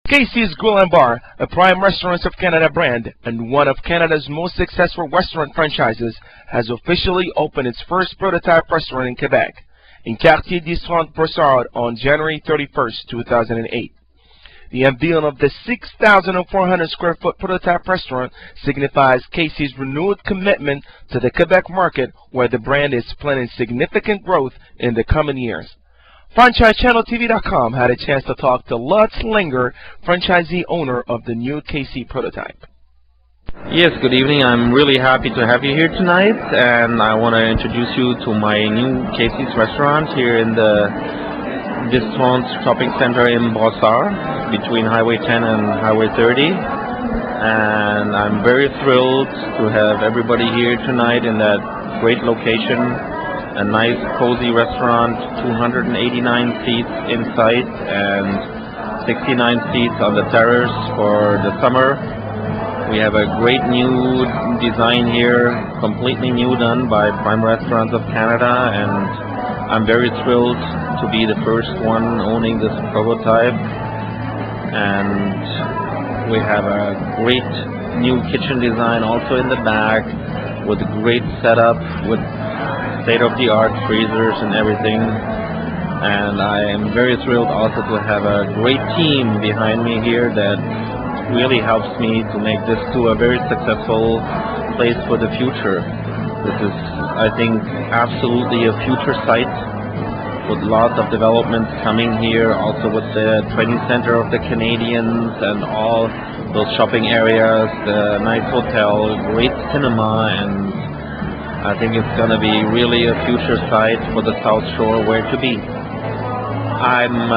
Casey's Grill & Bar, a prime Restaurants of Canada brand and one of Canada's most successful restaurant franchises, has officially opened its first prototype restaurant in Quebec, in Quartier d'Israël on January 31, 2008. The unveiling of the 6,400 square foot prototype restaurant signifies Casey's renewed commitment to the Quebec market, where the brand is planning significant growth in the coming years. FranchiseChannelTV.com had a chance to talk to Lutz Linger, franchisee owner of the new Casey prototype. Yes, good evening. I'm really happy to have you here tonight, and I want to introduce you to my new Casey's restaurant here in the Discount Shopping Center in Brossard, between Highway 10 and Highway 30. And I'm very thrilled to have everybody here tonight in that great location. A nice, cozy restaurant, 289 seats inside and 69 seats on the terrace for the summer. We have a great new design here, completely new, done by Prime Restaurants of Canada, and I'm very thrilled to be the first one owning this prototype. And we have a great new kitchen design also in the back, with a great setup, with state-of-the-art freezers and everything. And I am very thrilled also to have a great team behind me here that really helps me to make this to a very successful place for the future. This is, I think, absolutely a future site with lots of developments coming here, also with the training center of the Canadians and all those shopping areas, the nice hotel, great cinema, and I think it's going to be really a future site for the South Shore where to be. I'm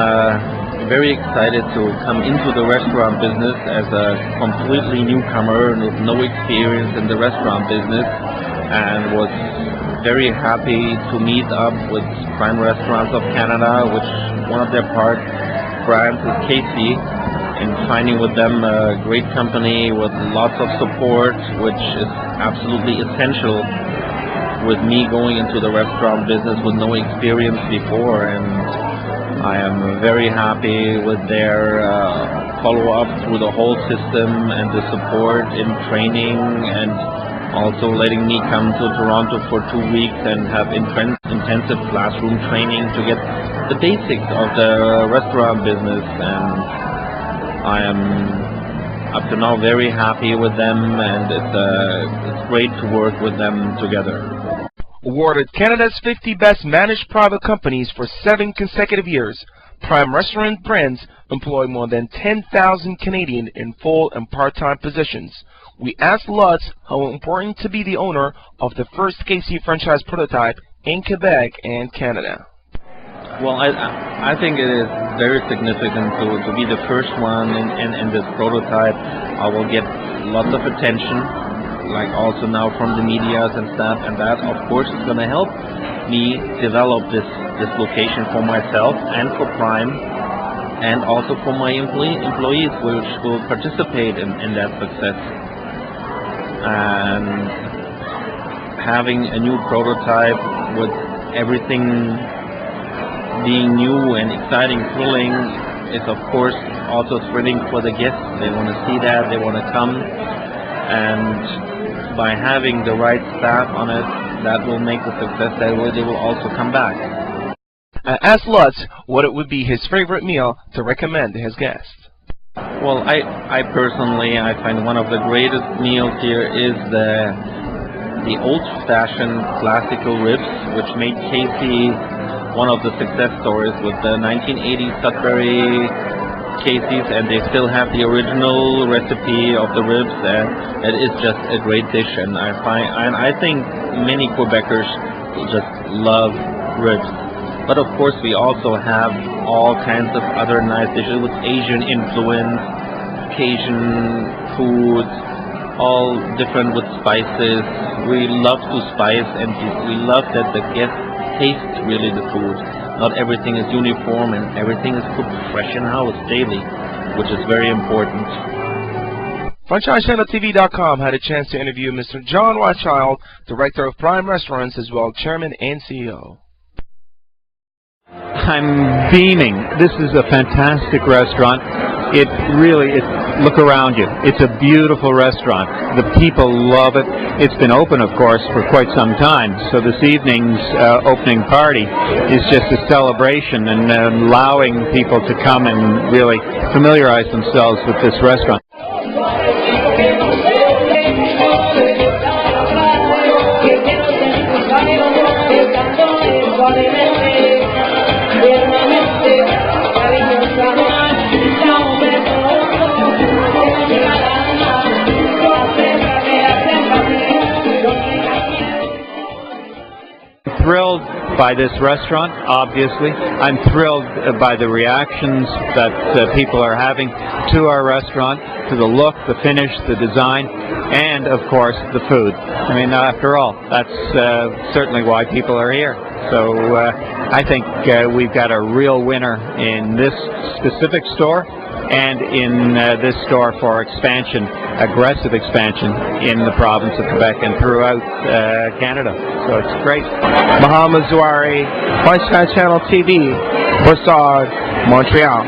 very excited to come into the restaurant business as a completely newcomer with no experience in the restaurant business, and was very happy to meet up with Prime Restaurants of Canada, which one of their brands is Casey, and finding with them a great company with lots of support, which is absolutely essential with me going into the restaurant business with no experience before. And I am very happy with their follow-up through the whole system and the support in training, and also letting me come to Toronto for 2 weeks and have intensive classroom training to get the basics of the restaurant business. And I am up to now very happy with them, and it's great to work with them together. Awarded Canada's 50 Best Managed Private Companies for 7 consecutive years, Prime Restaurant brands employ more than 10,000 Canadians in full and part-time positions. We asked Lutz how important to be the owner of the first Casey franchise prototype in Quebec and Canada. Well, I think it is very significant to be the first one in this prototype. I will get lots of attention, like also now from the medias and stuff, and that of course is going to help me develop this location for myself and for Prime, and also for my employees, which will participate in that success. And having a new prototype with everything being new and exciting, thrilling, is of course also thrilling for the guests. They want to see that, they want to come, and by having the right staff on it, that will make the success that way. They will also come back. I asked Lutz what it would be his favorite meal to recommend to his guests. Well, I personally, I find one of the greatest meals here is the old-fashioned classical ribs, which made Casey one of the success stories with the 1980 Sudbury Casey's, and they still have the original recipe of the ribs, and it is just a great dish. And I think many Quebecers just love ribs. But of course, we also have all kinds of other nice dishes with Asian influence, Cajun foods, all different with spices. We love to spice, and we love that the guests taste really the food. Not everything is uniform, and everything is cooked fresh in house daily, which is very important. FranchiseChannelTV.com had a chance to interview Mr. John Rothschild, Director of Prime Restaurants, as well Chairman and CEO. I'm beaming. This is a fantastic restaurant. look around you. It's a beautiful restaurant. The people love it. It's been open, of course, for quite some time. So this evening's opening party is just a celebration and allowing people to come and really familiarize themselves with this restaurant. Thrilled by this restaurant, obviously. I'm thrilled by the reactions that people are having to our restaurant, to the look, the finish, the design, and of course the food. I mean, after all, that's certainly why people are here. So I think we've got a real winner in this specific store and in this store for expansion, aggressive expansion in the province of Quebec and throughout Canada. So it's great. Mohamed Zouari, Punchline Channel TV, Broussard, Montreal.